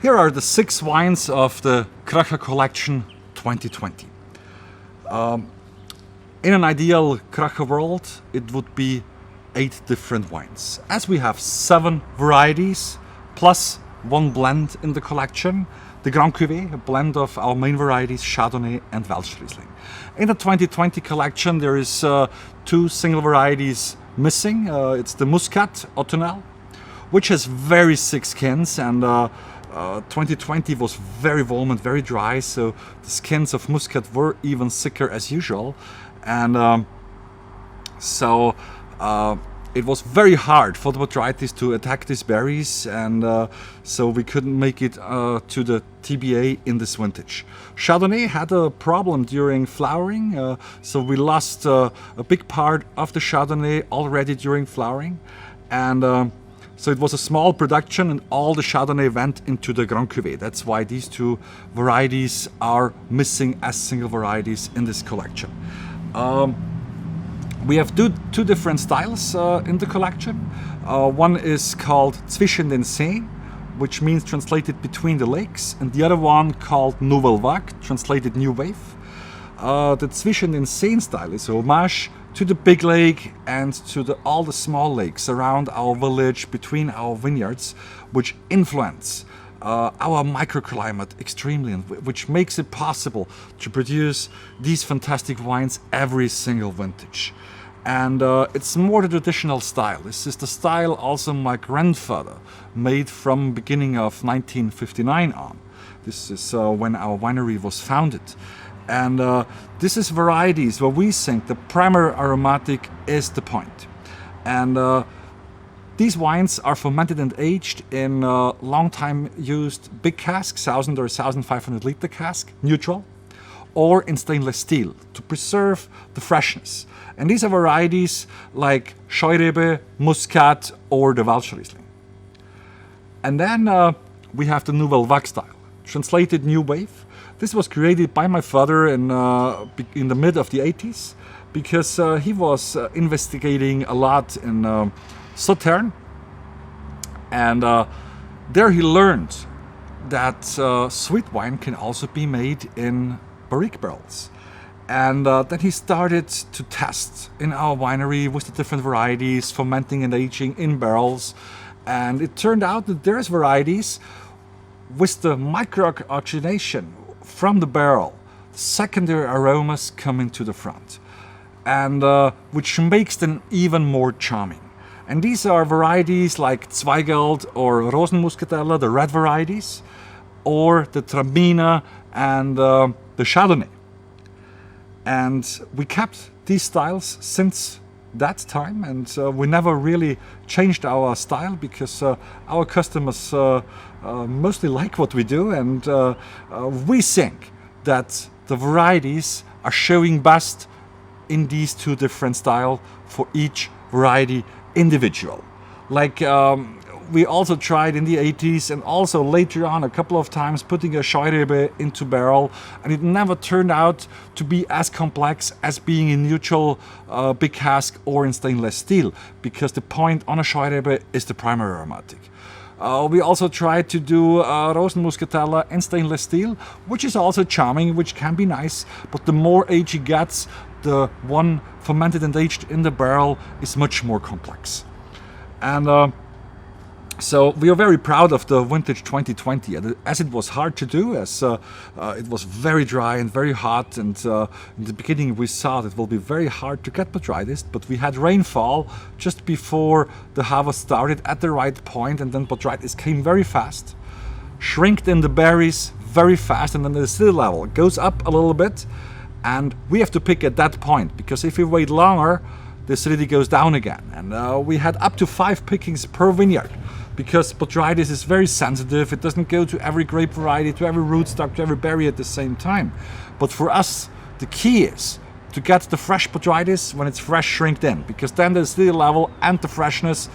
Here are the 6 wines of the Kracher Collection 2020. In an ideal Kracher world, it would be 8 different wines. As we have 7 varieties plus 1 blend in the collection, the Grand Cuvée, a blend of our main varieties Chardonnay and Welsh Riesling. In the 2020 collection there is 2 single varieties missing. It's the Muscat Autumnal, which has very thick skins, and 2020 was very warm and very dry, so the skins of Muscat were even thicker as usual, and it was very hard for the botrytis to attack these berries, and so we couldn't make it to the TBA in this vintage. Chardonnay had a problem during flowering, so we lost a big part of the Chardonnay already during flowering, and so it was a small production and all the Chardonnay went into the Grand Cuvée. That's why these 2 varieties are missing as single varieties in this collection. We have two different styles in the collection. One is called Zwischen den Seen, which means translated between the lakes, and the other one called Nouvelle Vague, translated New Wave. The Zwischen den Seen style is a homage to the big lake and to all the small lakes around our village, between our vineyards, which influence our microclimate extremely, and which makes it possible to produce these fantastic wines every single vintage. And it's more the traditional style. This is the style also my grandfather made from beginning of 1959 on. This is when our winery was founded. And this is varieties where we think the primary aromatic is the point. And these wines are fermented and aged in long time used big casks, 1000 or 1500 liter cask, neutral, or in stainless steel to preserve the freshness. And these are varieties like Scheurebe, Muscat, or the Welsh Riesling. And then we have the Nouvelle Vague style, translated New Wave. This was created by my father in the mid of the 80s, because he was investigating a lot in Sauternes, and there he learned that sweet wine can also be made in barrique barrels. And then he started to test in our winery with the different varieties, fermenting and aging in barrels. And it turned out that there's varieties with the micro-oxygenation from the barrel, secondary aromas come into the front, and which makes them even more charming. And these are varieties like Zweigelt or Rosenmuscatella, the red varieties, or the Traminer and the Chardonnay. And we kept these styles since that time, and we never really changed our style, because our customers mostly like what we do, and we think that the varieties are showing best in these 2 different styles for each variety individual. Like we also tried in the 80s and also later on a couple of times putting a Scheurebe into barrel, and it never turned out to be as complex as being in neutral big cask or in stainless steel, because the point on a Scheurebe is the primary aromatic. We also tried to do Rosenmuscatella in stainless steel, which is also charming, which can be nice, but the more age it gets, the one fermented and aged in the barrel is much more complex. And so we are very proud of the vintage 2020, as it was hard to do, as it was very dry and very hot, and in the beginning we thought it will be very hard to get botrytis, but we had rainfall just before the harvest started at the right point, and then botrytis came very fast, shrinked in the berries very fast, and then the acidity level goes up a little bit, and we have to pick at that point, because if we wait longer, the acidity goes down again. And we had up to 5 pickings per vineyard, because botrytis is very sensitive. It doesn't go to every grape variety, to every rootstock, to every berry at the same time. But for us, the key is to get the fresh botrytis when it's fresh shrinked in, because then the acidity level and the freshness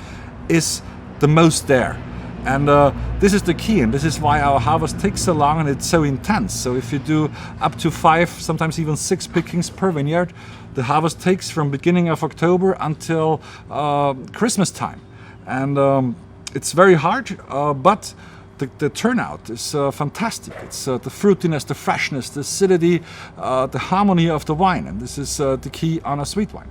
is the most there. And this is the key, and this is why our harvest takes so long and it's so intense. So if you do up to 5, sometimes even 6 pickings per vineyard, the harvest takes from beginning of October until Christmas time. And it's very hard, but the turnout is fantastic. It's the fruitiness, the freshness, the acidity, the harmony of the wine, and this is the key on a sweet wine.